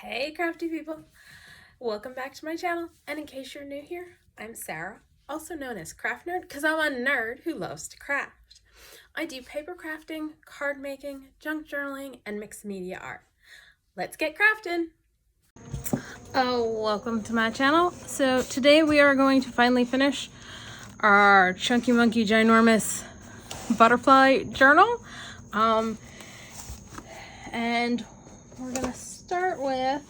Hey crafty people! Welcome back to my channel, and in case you're new here, I'm Sarah, also known as Craft Nerd because I'm a nerd who loves to craft. I do paper crafting, card making, junk journaling, and mixed media art. Let's get crafting! Oh, welcome to my channel. So today we are going to finally finish our Chunky Monkey Ginormous Butterfly Journal. And we're gonna start with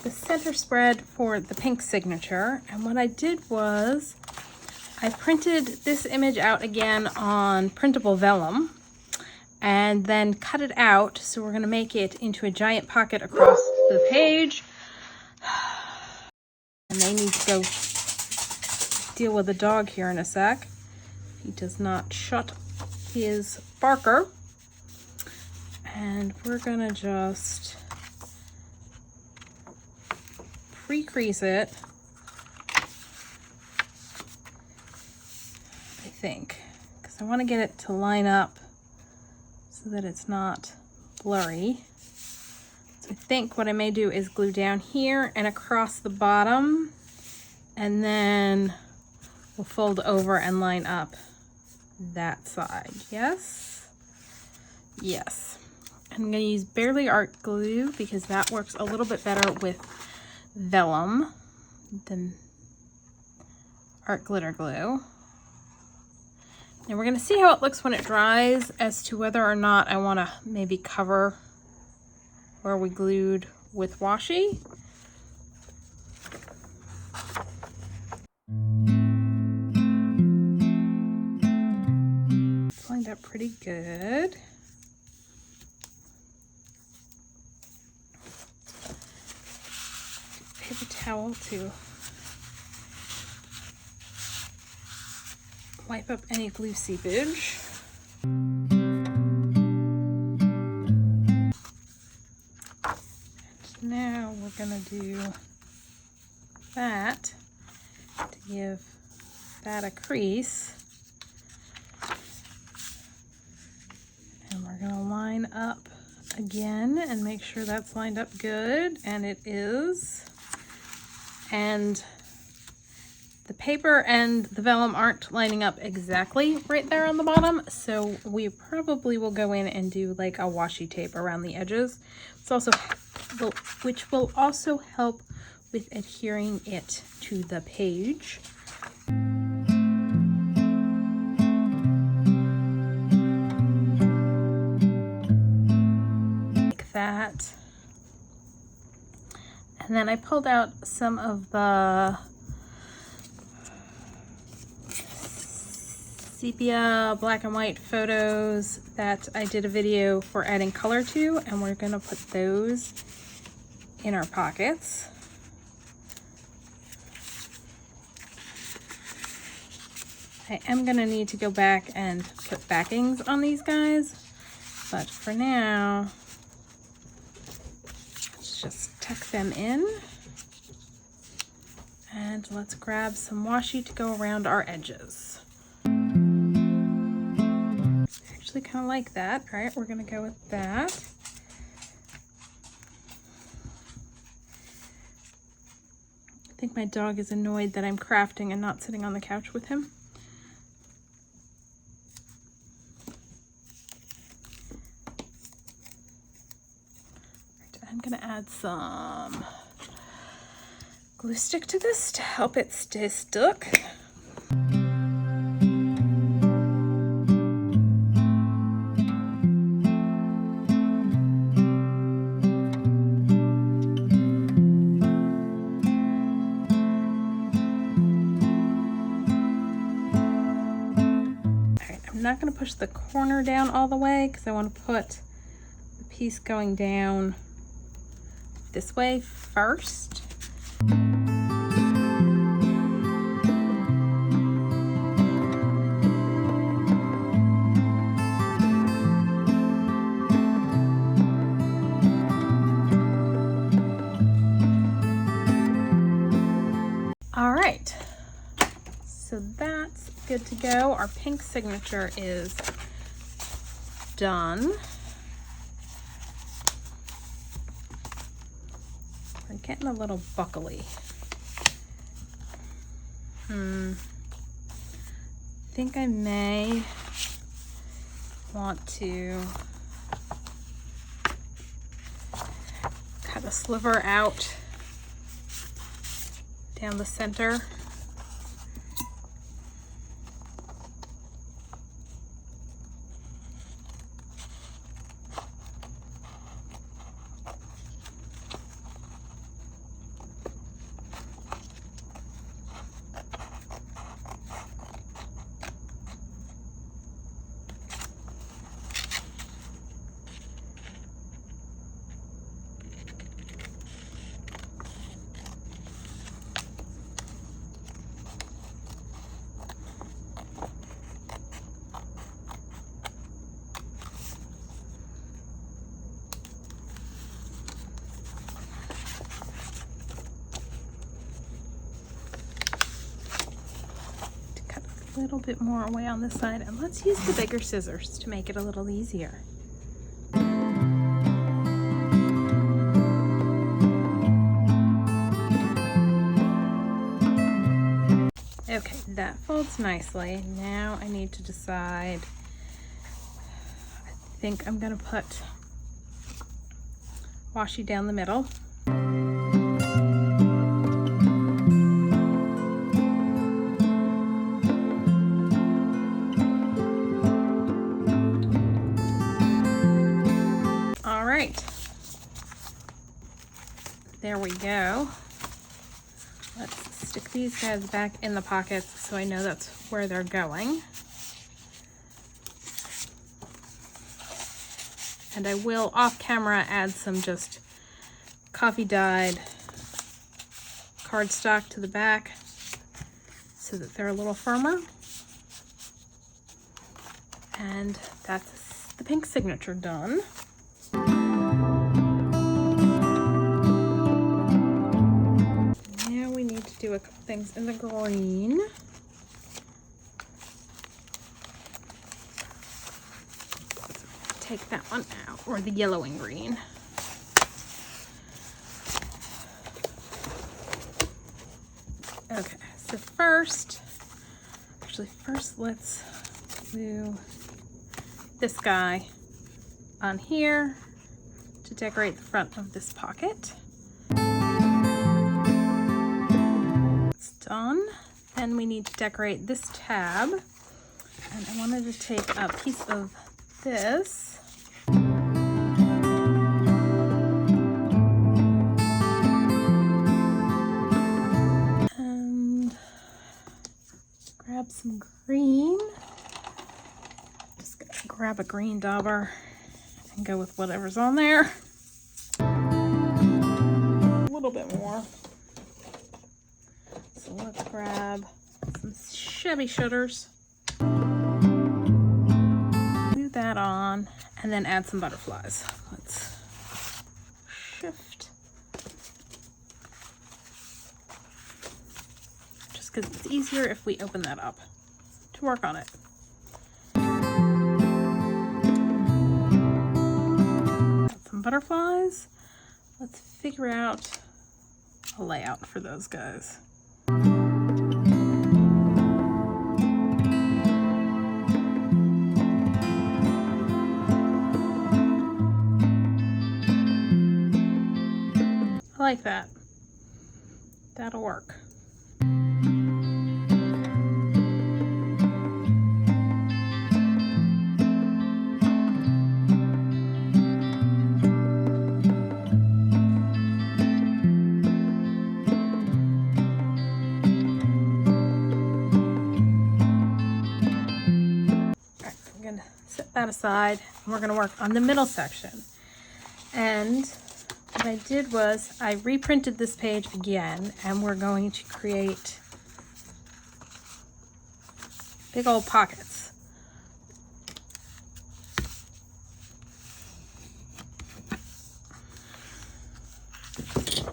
the center spread for the pink signature. And what I did was I printed this image out again on printable vellum and then cut it out. So we're gonna make it into a giant pocket across the page. And they need to go deal with the dog here in a sec. He does not shut his barker. And we're gonna just pre-crease it, I think, because I want to get it to line up so that it's not blurry. So I think what I may do is glue down here and across the bottom, and then we'll fold over and line up that side. Yes? Yes. I'm going to use Barely Art glue because that works a little bit better with vellum than art glitter glue. And we're going to see how it looks when it dries as to whether or not I want to maybe cover where we glued with washi. It's lined up pretty good. Paper towel to wipe up any glue seepage. And now we're gonna do that to give that a crease. And we're gonna line up again and make sure that's lined up good, and it is. And the paper and the vellum aren't lining up exactly right there on the bottom, so we probably will go in and do like a washi tape around the edges. Which will also help with adhering it to the page. Like that. And then I pulled out some of the sepia black and white photos that I did a video for adding color to, and we're gonna put those in our pockets. I am gonna need to go back and put backings on these guys, but for now, let's just tuck them in. And let's grab some washi to go around our edges. I actually kind of like that. All right, we're gonna go with that. I think my dog is annoyed that I'm crafting and not sitting on the couch with him. Right, I'm gonna add some glue stick to this to help it stay stuck. I'm not going to push the corner down all the way because I want to put the piece going down this way first. All right, so that's good to go. Our pink signature is done. They're getting a little buckly. I think I may want to cut a sliver out down the center. A little bit more away on this side, and let's use the bigger scissors to make it a little easier. Okay, that folds nicely. Now I need to decide. I think I'm gonna put washi down the middle. There we go. Let's stick these guys back in the pockets so I know that's where they're going. And I will off camera add some just coffee dyed cardstock to the back so that they're a little firmer. And that's the pink signature done. Do a couple things in the green. Take that one out, or the yellow and green. Okay, so first let's glue this guy on here to decorate the front of this pocket. Done. Then we need to decorate this tab, and I wanted to take a piece of this and grab some green. Just gonna grab a green dauber and go with whatever's on there. A little bit more. So let's grab some Chevy shutters, glue that on, and then add some butterflies. Let's shift. Just because it's easier if we open that up to work on it. Add some butterflies. Let's figure out a layout for those guys. I like that. That'll work. Set that aside, and we're going to work on the middle section. And what I did was I reprinted this page again, and we're going to create big old pockets.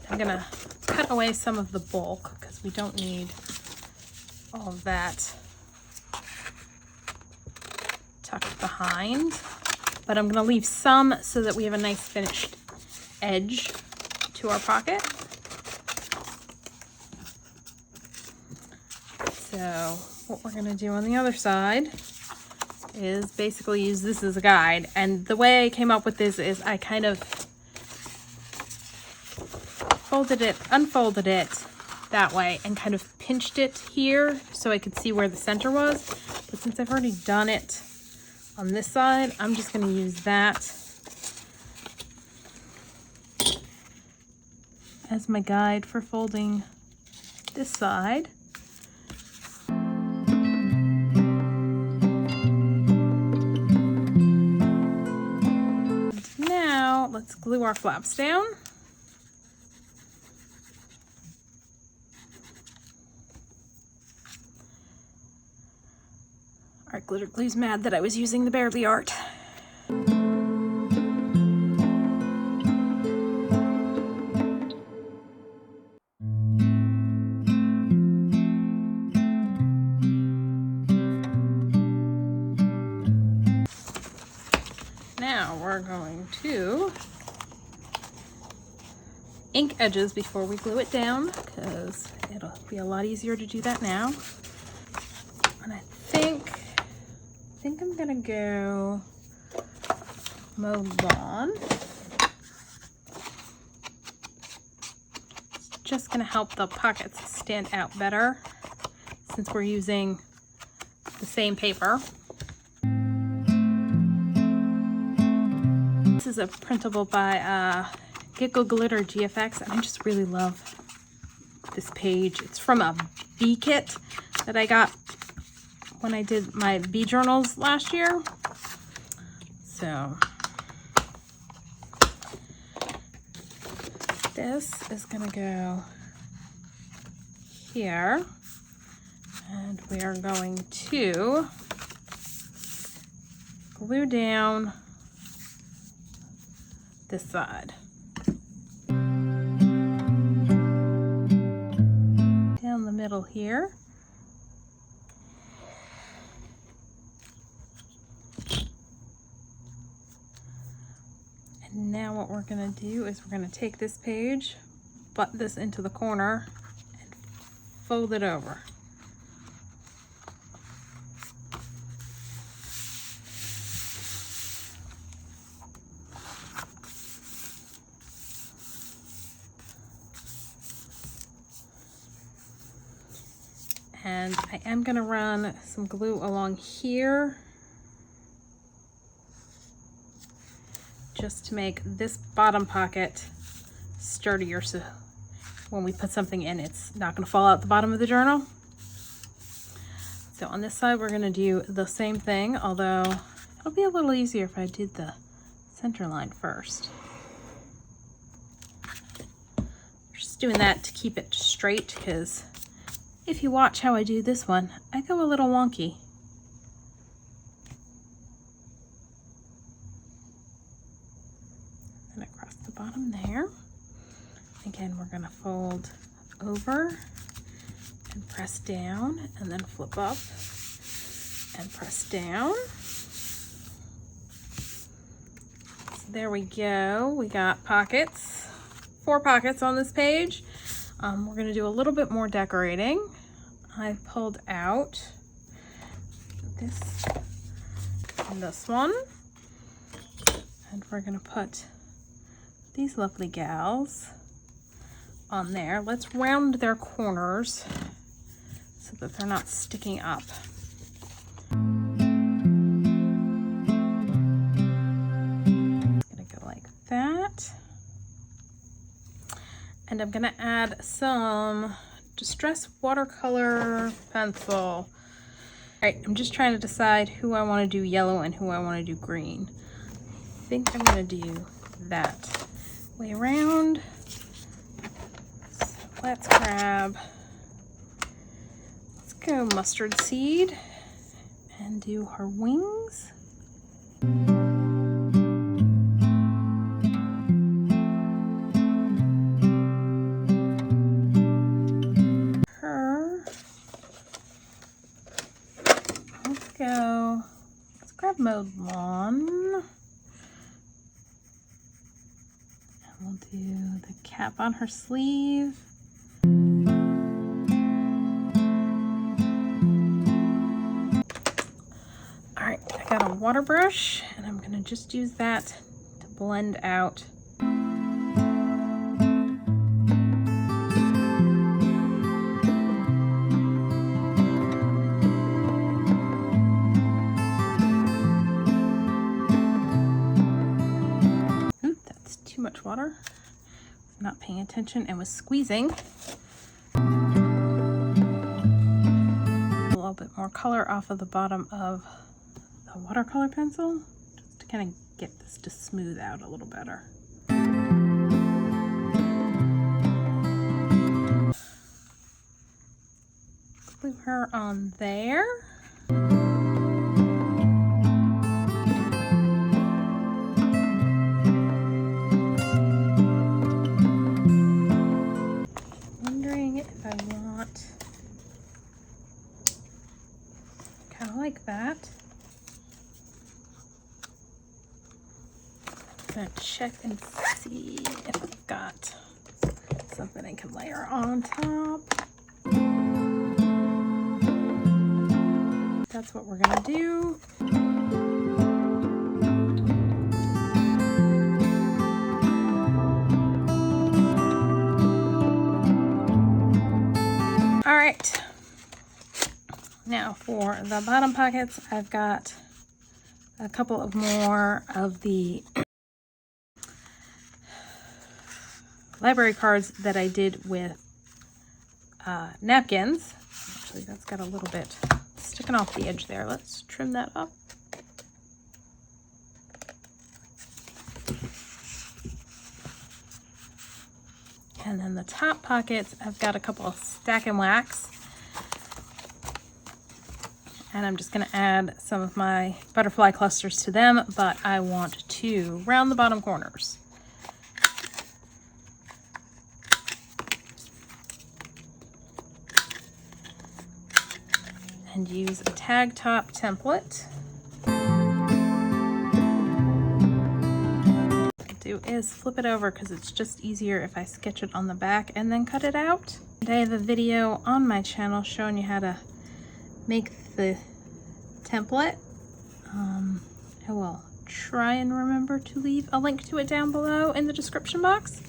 I'm going to cut away some of the bulk because we don't need all of that tucked behind, but I'm going to leave some so that we have a nice finished edge to our pocket. So what we're gonna do on the other side is basically use this as a guide. And the way I came up with this is I kind of unfolded it that way and kind of pinched it here so I could see where the center was. But since I've already done it on this side, I'm just gonna use that as my guide for folding this side. And now let's glue our flaps down. Our glitter glue's mad that I was using the Bearly Art. Now we're going to ink edges before we glue it down, because it'll be a lot easier to do that now. And I think I'm gonna go Mowed Lawn. It's just gonna help the pockets stand out better since we're using the same paper. This is a printable by Giggle Glitter GFX, and I just really love this page. It's from a bee kit that I got when I did my bee journals last year. So this is gonna go here, and we are going to glue down this side. Down the middle here. And now what we're gonna do is we're gonna take this page, butt this into the corner, and fold it over. And I am gonna run some glue along here just to make this bottom pocket sturdier, so when we put something in, it's not gonna fall out the bottom of the journal. So on this side, we're gonna do the same thing, although it'll be a little easier if I did the center line first. Just doing that to keep it straight, because if you watch how I do this one, I go a little wonky. And across the bottom there. Again, we're gonna fold over and press down, and then flip up and press down. So there we go. We got pockets, 4 pockets on this page. We're gonna do a little bit more decorating. I pulled out this and this one, and we're gonna put these lovely gals on there. Let's round their corners so that they're not sticking up. Gonna go like that. And I'm gonna add some Distress watercolor pencil. All right, I'm just trying to decide who I wanna do yellow and who I wanna do green. I think I'm gonna do that way around. So let's go mustard seed and do her wings. Let's grab Mowed Lawn. And we'll do the cap on her sleeve. water brush, and I'm gonna just use that to blend out too much water. Not paying attention and was squeezing. A little bit more color off of the bottom of the watercolor pencil, just to kind of get this to smooth out a little better. Glue her on there. Like that. I'm gonna check and see if I've got something I can layer on top. That's what we're gonna do. All right. Now for the bottom pockets, I've got a couple of more of the library cards that I did with napkins. Actually, that's got a little bit sticking off the edge there. Let's trim that up. And then the top pockets, I've got a couple of Stack and Wax. And I'm just going to add some of my butterfly clusters to them, but I want to round the bottom corners. And use a tag top template. What I'll do is flip it over because it's just easier if I sketch it on the back and then cut it out. Today I have a video on my channel showing you how to make the template. I will try and remember to leave a link to it down below in the description box.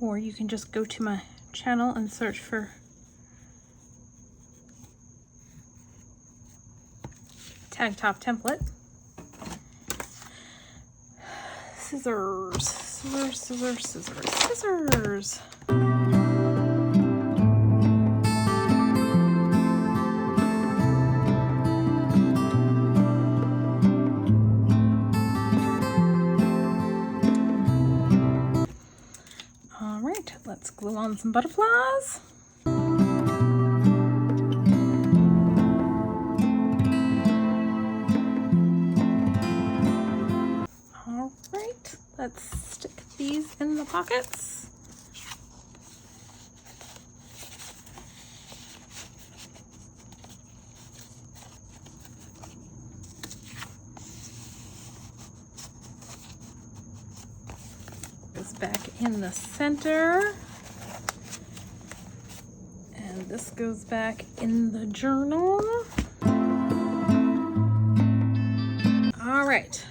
Or you can just go to my channel and search for tag top template. Scissors, scissors, scissors, scissors, scissors. All right, let's glue on some butterflies. Let's stick these in the pockets. Goes back in the center. And this goes back in the journal. All right.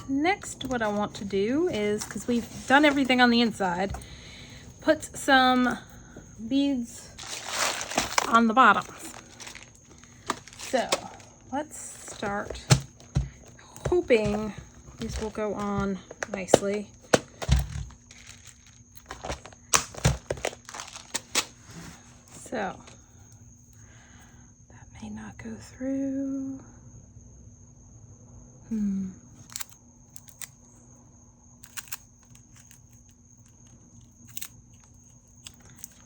Next, what I want to do is, because we've done everything on the inside, put some beads on the bottoms. So let's start hoping these will go on nicely. So that may not go through.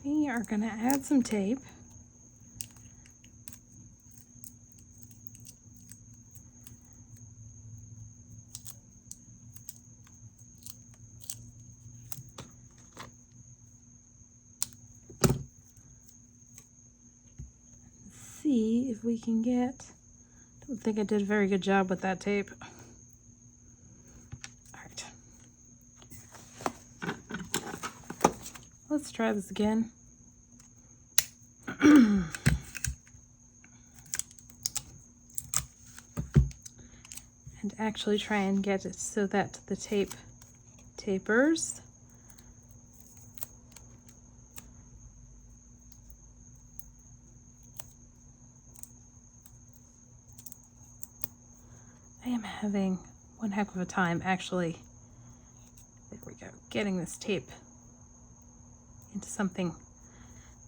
We are going to add some tape. See if we can get, I don't think I did a very good job with that tape. All right. Let's try this again. and actually try and get it so that the tape tapers. I am having one heck of a time actually, there we go, getting this tape into something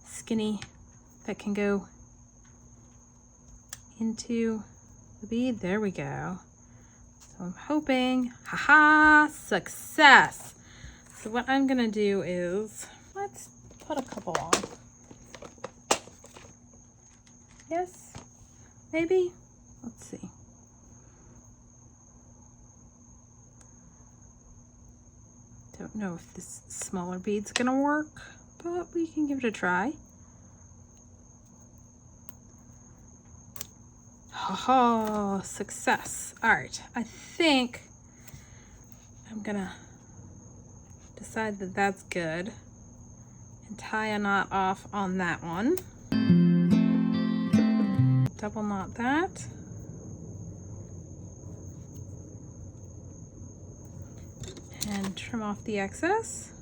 skinny that can go into the bead. There we go. So I'm hoping, haha, success. So what I'm gonna do is, let's put a couple on. Yes, maybe, let's see. Don't know if this smaller bead's gonna work, but we can give it a try. Oh, success. All right, I think I'm gonna decide that that's good and tie a knot off on that one. Double knot that. And trim off the excess.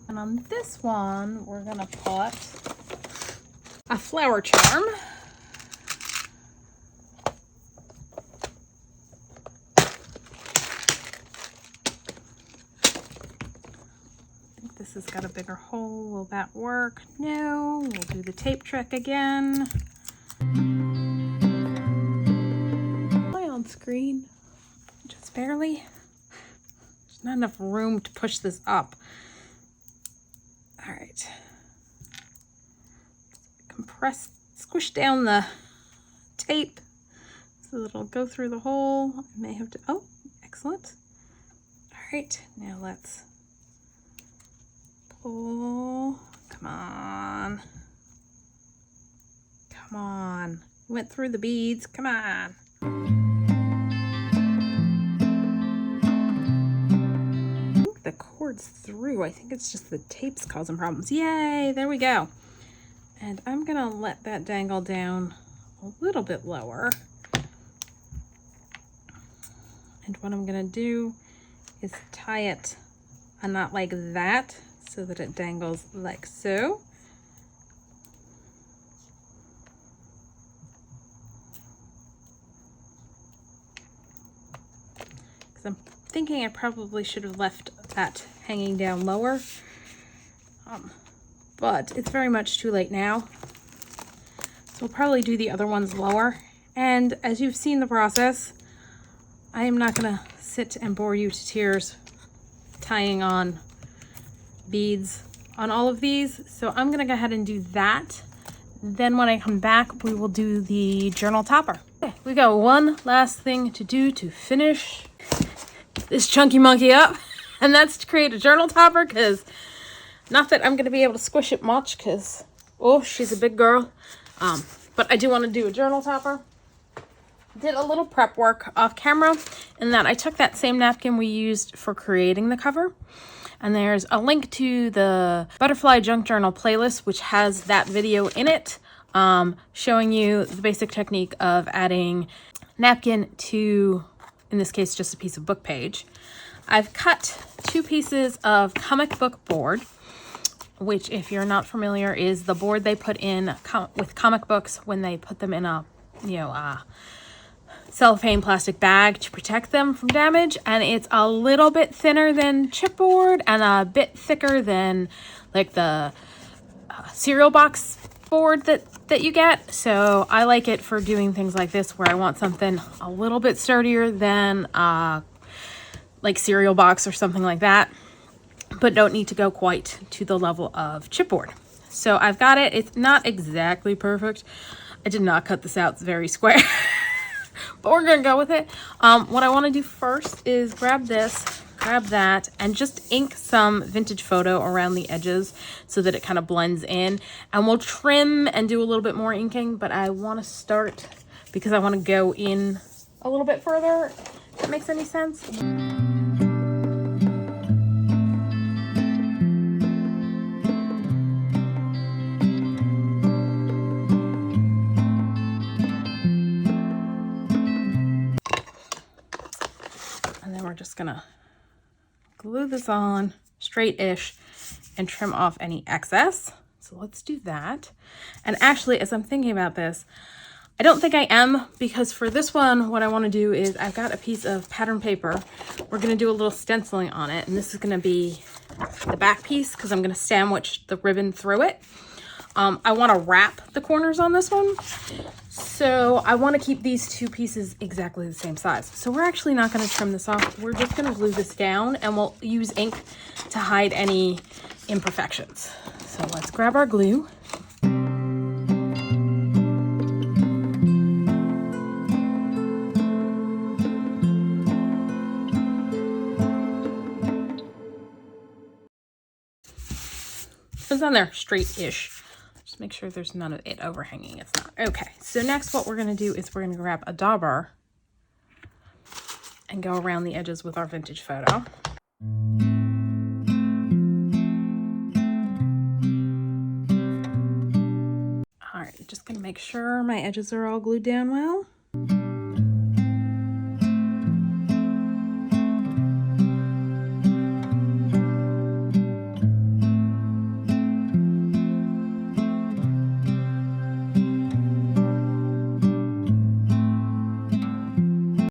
And on this one, we're gonna put a flower charm. I think this has got a bigger hole. Will that work? No. We'll do the tape trick again. Am I on screen? Just barely. There's not enough room to push this up. All right. Compress, squish down the tape so that it'll go through the hole. I may have to, oh, excellent. All right, now let's pull. Come on. Come on. You went through the beads. Come on. The cord's through. I think it's just the tape's causing problems. Yay, there we go. And I'm gonna let that dangle down a little bit lower. And what I'm gonna do is tie it a knot like that so that it dangles like so. Because I'm thinking I probably should have left that hanging down lower, but it's very much too late now. So we'll probably do the other ones lower. And as you've seen the process, I am not gonna sit and bore you to tears tying on beads on all of these. So I'm gonna go ahead and do that. Then when I come back, we will do the journal topper. Okay, we got one last thing to do to finish this chunky monkey up, and that's to create a journal topper, because not that I'm going to be able to squish it much because, oh, she's a big girl, but I do want to do a journal topper. Did a little prep work off camera, and that I took that same napkin we used for creating the cover, and there's a link to the Butterfly Junk Journal playlist, which has that video in it, showing you the basic technique of adding napkin to, in this case, just a piece of book page. I've cut 2 pieces of comic book board, which, if you're not familiar, is the board they put in with comic books when they put them in a, cellophane plastic bag to protect them from damage. And it's a little bit thinner than chipboard and a bit thicker than like the cereal box board that you get. So I like it for doing things like this, where I want something a little bit sturdier than like cereal box or something like that, but don't need to go quite to the level of chipboard. So I've got it. It's not exactly perfect. I did not cut this out. It's very square, but we're gonna go with it. What I want to do first is grab this, grab that, and just ink some vintage photo around the edges so that it kind of blends in. And we'll trim and do a little bit more inking, but I want to start because I want to go in a little bit further, if that makes any sense. just gonna glue this on straight-ish and trim off any excess. So let's do that. And actually, as I'm thinking about this, I don't think I am, because for this one, what I want to do is I've got a piece of pattern paper. We're going to do a little stenciling on it, and this is going to be the back piece because I'm going to sandwich the ribbon through it. I want to wrap the corners on this one, so I want to keep these two pieces exactly the same size. So we're actually not going to trim this off. We're just going to glue this down, and we'll use ink to hide any imperfections. So let's grab our glue. It's on there straight-ish. Just make sure there's none of it overhanging. It's not. Okay, so next what we're going to do is we're going to grab a dauber and go around the edges with our vintage photo. All right, just going to make sure my edges are all glued down well.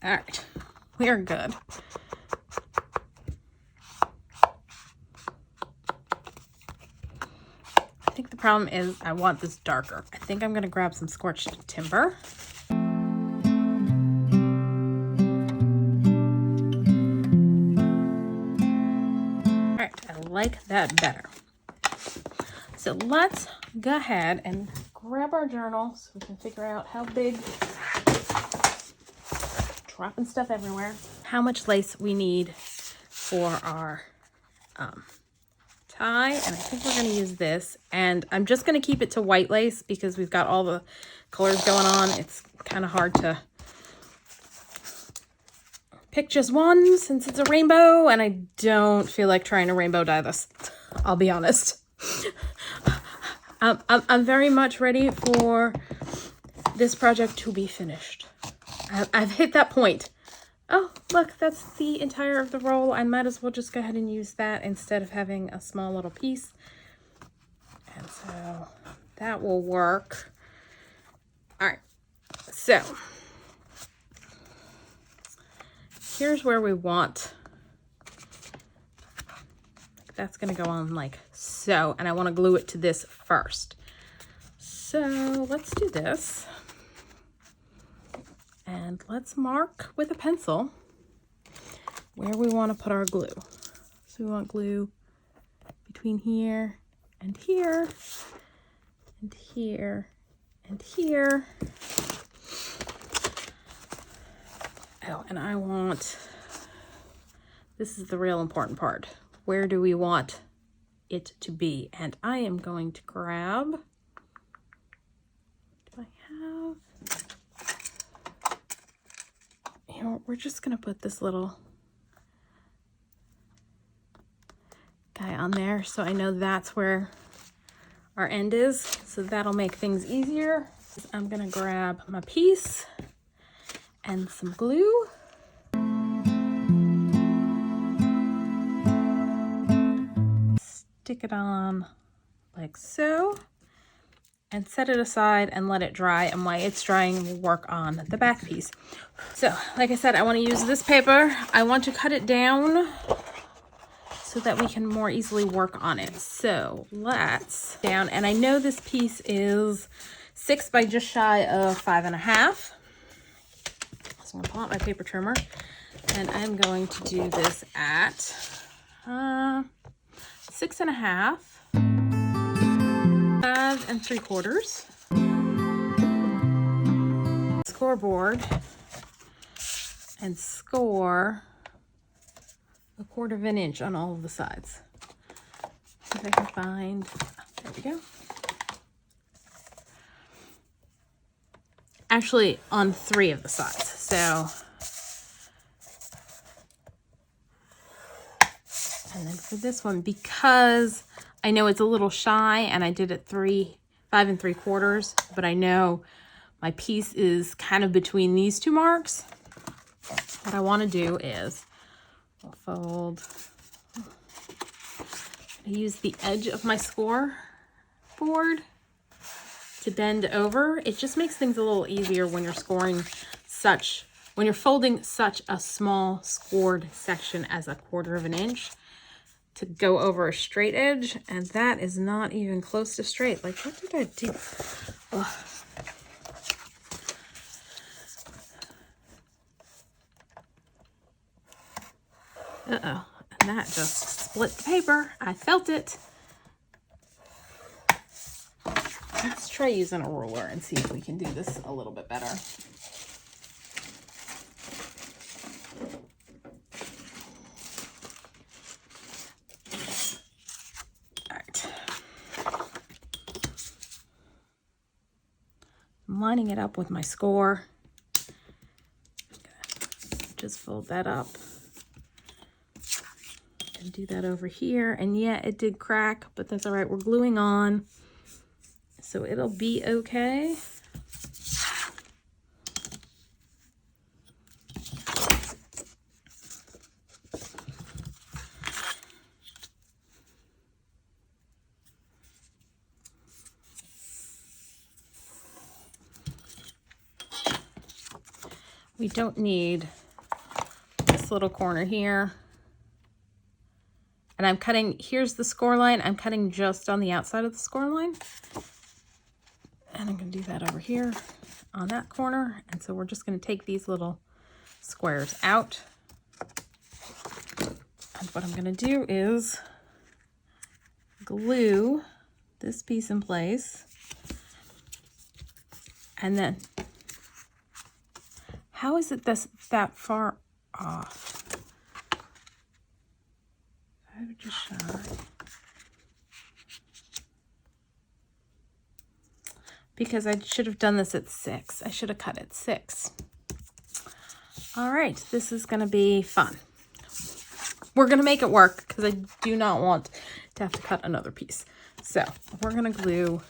All right, we are good. I think the problem is I want this darker. I think I'm going to grab some scorched timber. All right, I like that better. So let's go ahead and grab our journal so we can figure out how big, dropping stuff everywhere, how much lace we need for our tie. And I think we're going to use this, and I'm just going to keep it to white lace because we've got all the colors going on. It's kind of hard to pick just one since it's a rainbow, and I don't feel like trying to rainbow dye this. I'll be honest. I'm very much ready for this project to be finished. I've hit that point. Oh, look, that's the entire of the roll. I might as well just go ahead and use that instead of having a small little piece. And so that will work. All right, so here's where we want. That's going to go on like so, and I want to glue it to this first. So let's do this. And let's mark with a pencil where we want to put our glue. So we want glue between here and here and here and here. Oh, and I want, this is the real important part. Where do we want it to be? And I am going to grab, do I have, you know, we're just going to put this little guy on there so I know that's where our end is. So that'll make things easier. I'm going to grab my piece and some glue. Stick it on like so and set it aside and let it dry, and while it's drying we'll work on the back piece. So like I said, I want to use this paper. I want to cut it down so that we can more easily work on it. So let's down, and I know this piece is 6 by just shy of 5.5. So I'm going to pull out my paper trimmer and I'm going to do this at 6.5, 5 3/4. Scoreboard and score 1/4 inch on all of the sides. See if I can find, there we go. Actually on 3 of the sides. So, and then for this one, because I know it's a little shy and I did it 5 3/4, but I know my piece is kind of between these two marks. What I want to do is I'll fold. I use the edge of my score board to bend over. It just makes things a little easier when you're when you're folding such a small scored section as 1/4 of an inch to go over a straight edge, and that is not even close to straight. Like, what did I do? Ugh. Uh-oh, and that just split the paper. I felt it. Let's try using a ruler and see if we can do this a little bit better. All right. I'm lining it up with my score. Just fold that up. And do that over here. And yeah, it did crack, but that's all right. We're gluing on, so it'll be okay. We don't need this little corner here. And I'm cutting, here's the score line. I'm cutting just on the outside of the score line. And I'm going to do that over here on that corner. And so we're just going to take these little squares out. And what I'm going to do is glue this piece in place. And then, how is it that far off? I would just shy. Because I should have done this at 6. I should have cut at 6. All right, this is going to be fun. We're going to make it work because I do not want to have to cut another piece. So we're going to glue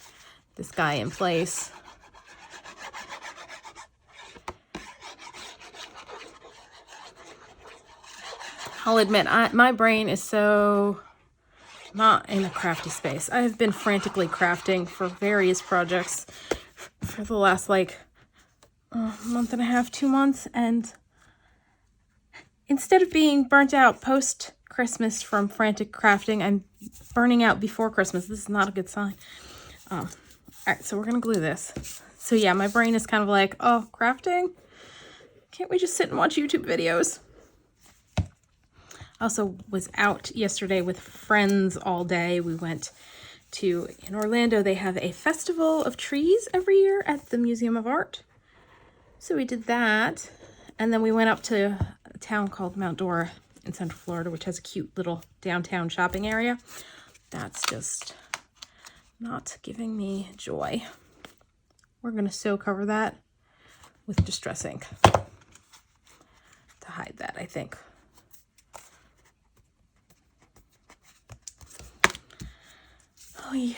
this guy in place. I'll admit, my brain is so not in a crafty space. I have been frantically crafting for various projects for the last like month and a half, 2 months. And instead of being burnt out post-Christmas from frantic crafting, I'm burning out before Christmas. This is not a good sign. All right, so we're going to glue this. So yeah, my brain is kind of like, oh, crafting? Can't we just sit and watch YouTube videos? Also was out yesterday with friends all day. We went to, in Orlando, they have a festival of trees every year at the Museum of Art. So we did that. And then we went up to a town called Mount Dora in Central Florida, which has a cute little downtown shopping area. That's just not giving me joy. We're going to sew cover that with Distress ink to hide that, I think. Oh, yeah.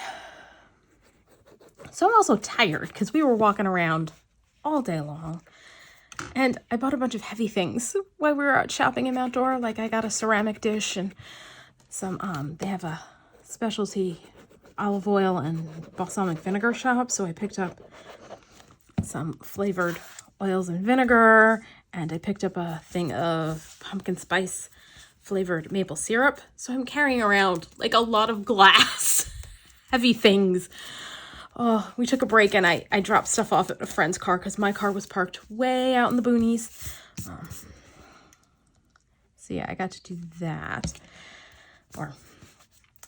So I'm also tired because we were walking around all day long. And I bought a bunch of heavy things while we were out shopping in Mount Dora. Like I got a ceramic dish and some, they have a specialty olive oil and balsamic vinegar shop. So I picked up some flavored oils and vinegar. And I picked up a thing of pumpkin spice flavored maple syrup. So I'm carrying around like a lot of glass, heavy things. Oh, we took a break and I dropped stuff off at a friend's car because my car was parked way out in the boonies. So yeah, I got to do that.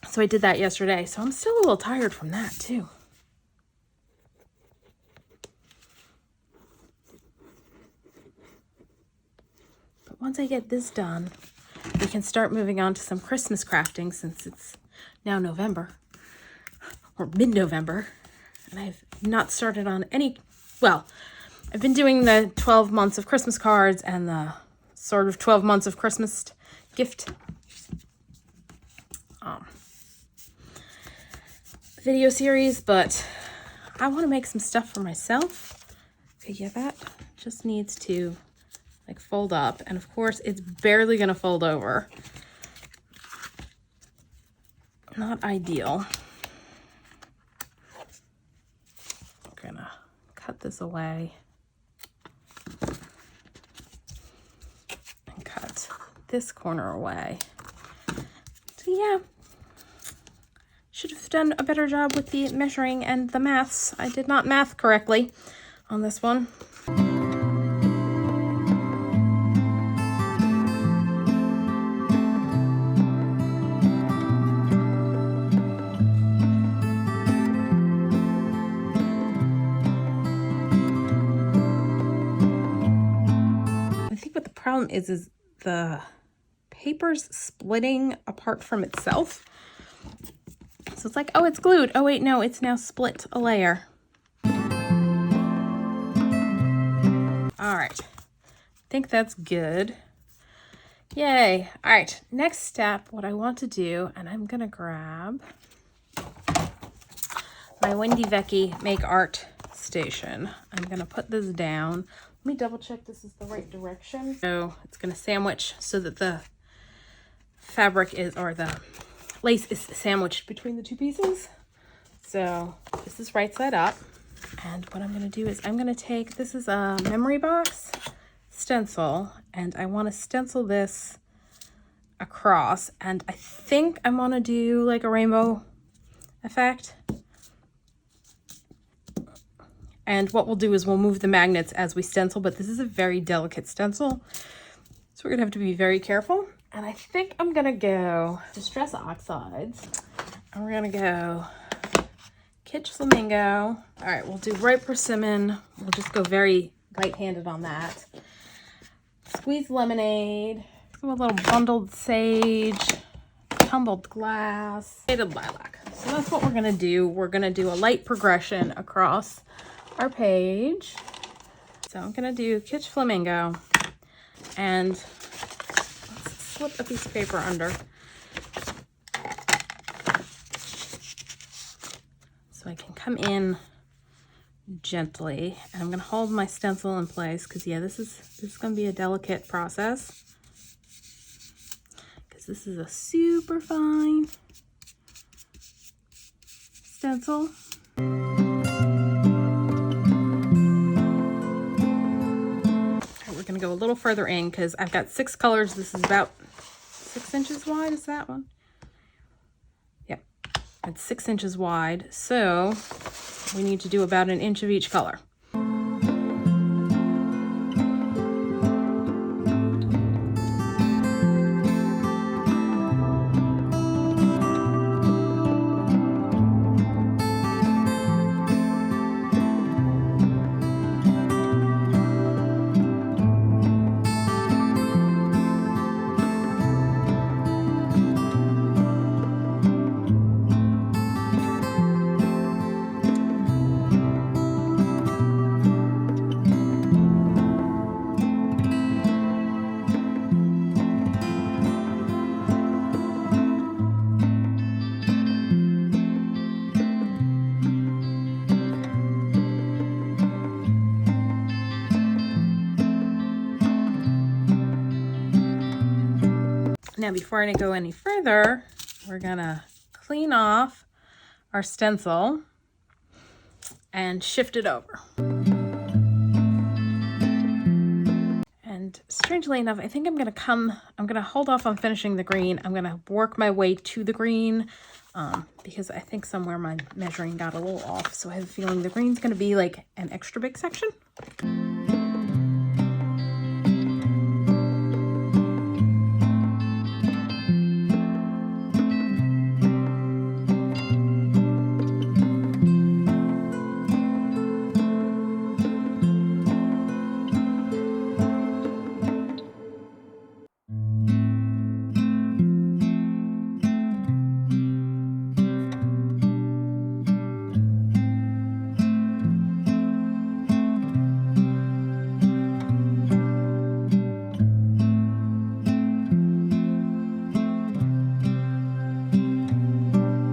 So I did that yesterday. So I'm still a little tired from that too. But once I get this done, we can start moving on to some Christmas crafting since it's now November or mid-November. And I've not started on any, well, I've been doing the 12 months of Christmas cards and the sort of 12 months of Christmas gift video series, but I want to make some stuff for myself. Okay, yeah, that just needs to like fold up. And of course it's barely gonna fold over. Not ideal. I'm gonna cut this away and cut this corner away. So yeah, should have done a better job with the measuring and the maths. I did not math correctly on this one. I think what the problem is the paper's splitting apart from itself. So it's like, oh, it's glued. Oh wait, no, it's now split a layer. All right, I think that's good. Yay. All right, next step, what I want to do, and I'm gonna grab my Wendy Vecchi Make Art station. I'm gonna put this down. Let me double check this is the right direction. So it's gonna sandwich so that the fabric is, or the lace is sandwiched between the two pieces. So this is right side up. And what I'm gonna do is I'm gonna take, this is a memory box stencil, and I wanna stencil this across. And I think I wanna do like a rainbow effect. And what we'll do is we'll move the magnets as we stencil, but this is a very delicate stencil. So we're gonna have to be very careful. And I think I'm gonna go Distress Oxides. And we're gonna go Kitsch Flamingo. All right, we'll do Ripe Persimmon. We'll just go very light-handed on that. Squeeze Lemonade. A little Bundled Sage. Tumbled Glass. Faded Lilac. So that's what we're gonna do. We're gonna do a light progression across our page. So I'm gonna do Kitsch Flamingo and let's slip a piece of paper under so I can come in gently, and I'm gonna hold my stencil in place because yeah, this is gonna be a delicate process because this is a super fine stencil. Go a little further in because I've got 6 colors. This is about 6 inches wide. Is that one? Yep, it's 6 inches wide. So we need to do about 1 inch of each color. Now, before I go any further, we're gonna clean off our stencil and shift it over. And strangely enough, I think I'm gonna hold off on finishing the green. I'm gonna work my way to the green because I think somewhere my measuring got a little off. So I have a feeling the green's gonna be like an extra big section.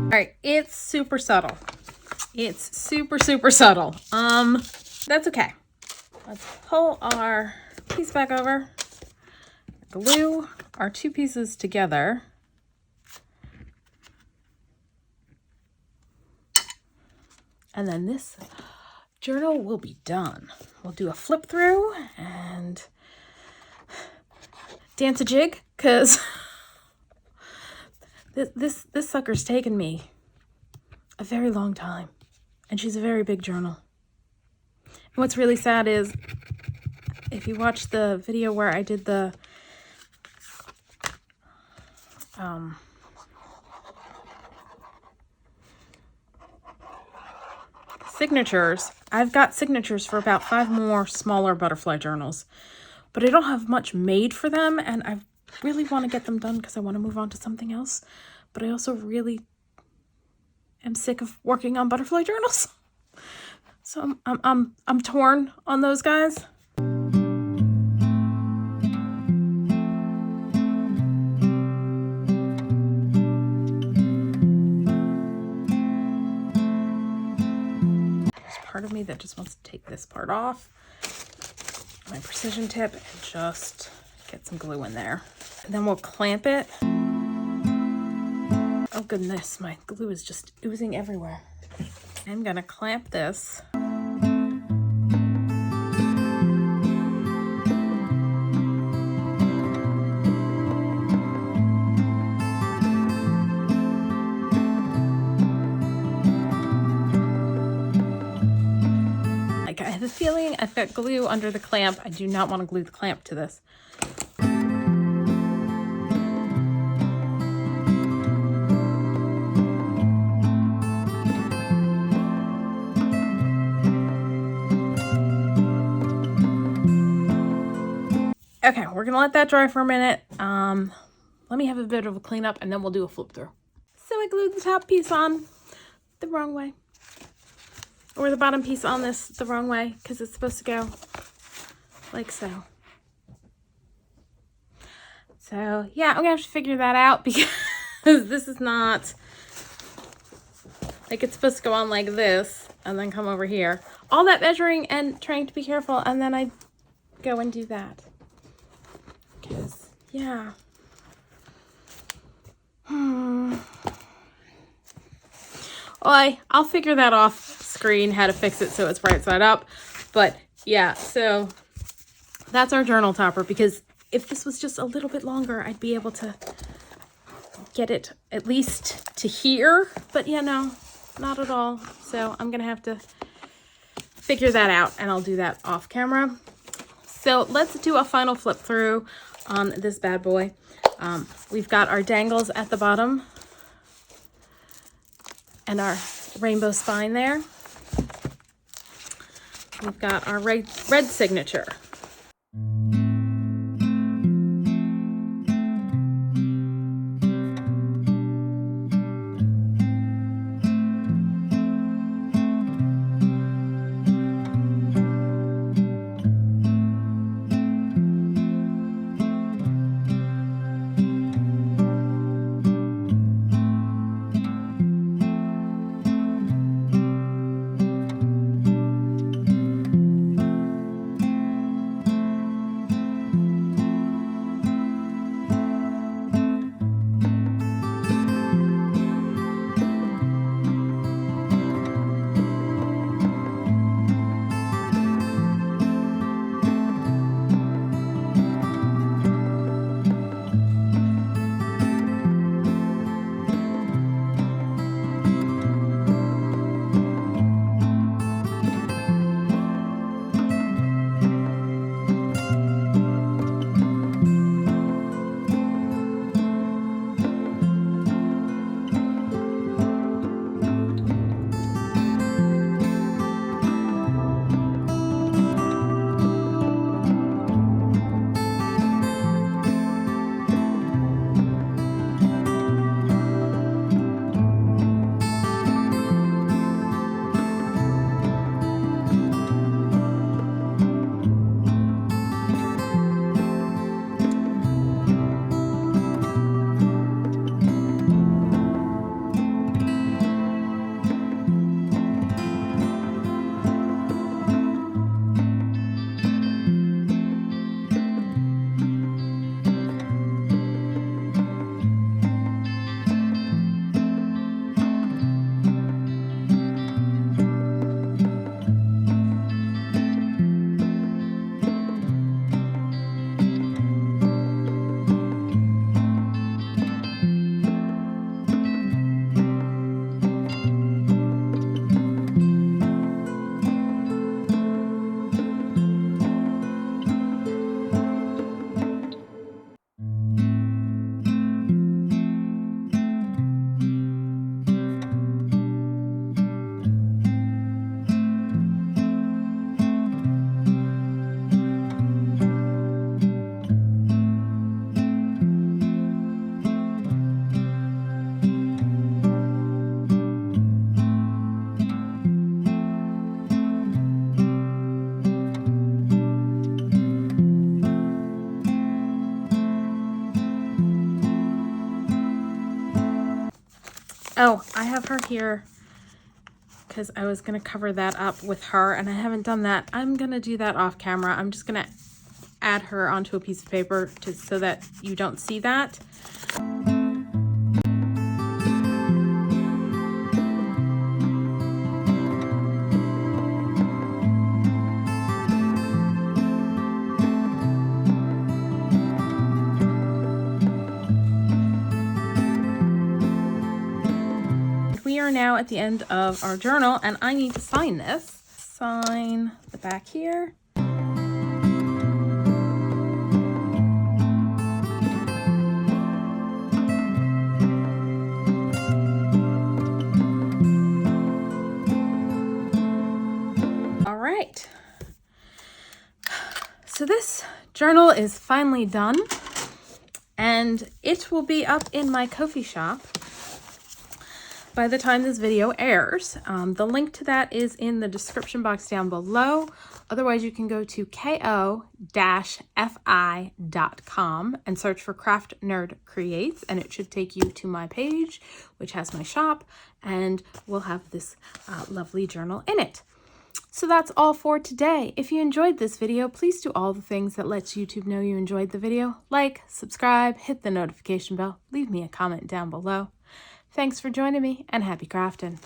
All right, it's super subtle. It's super, super subtle. That's okay. Let's pull our piece back over, glue our two pieces together. And then this journal will be done. We'll do a flip through and dance a jig, because this sucker's taken me a very long time, and she's a very big journal. And what's really sad is, if you watch the video where I did the signatures, I've got signatures for about 5 more smaller butterfly journals, but I don't have much made for them, and I really want to get them done because I want to move on to something else. But I also really am sick of working on butterfly journals, so I'm torn on those guys. Part of me that just wants to take this part off, my precision tip, and just get some glue in there. And then we'll clamp it. Oh goodness, my glue is just oozing everywhere. I'm gonna clamp this. I have a feeling I've got glue under the clamp. I do not want to glue the clamp to this. Okay, we're gonna let that dry for a minute. Let me have a bit of a cleanup and then we'll do a flip through. So I glued the top piece on the wrong way. Or the bottom piece on this the wrong way, because it's supposed to go like so. So yeah, I'm gonna have to figure that out, because this is not, like, it's supposed to go on like this and then come over here. All that measuring and trying to be careful, and then I go and do that. Because, yeah. I'll figure that off screen, how to fix it so it's right side up. But yeah, so that's our journal topper, because if this was just a little bit longer, I'd be able to get it at least to here. But yeah, no, not at all. So I'm gonna have to figure that out, and I'll do that off camera. So let's do a final flip through on this bad boy. We've got our dangles at the bottom and our rainbow spine there. We've got our red signature. Oh, I have her here because I was going to cover that up with her and I haven't done that. I'm going to do that off camera. I'm just going to add her onto a piece of paper so that you don't see that. We are now at the end of our journal and I need to sign this. Sign the back here. All right. So this journal is finally done and it will be up in my Ko-fi shop by the time this video airs. The link to that is in the description box down below. Otherwise, you can go to ko-fi.com and search for Craft Nerd Creates, and it should take you to my page, which has my shop, and we'll have this lovely journal in it. So that's all for today. If you enjoyed this video, please do all the things that lets YouTube know you enjoyed the video. Like, subscribe, hit the notification bell, leave me a comment down below. Thanks for joining me and happy crafting.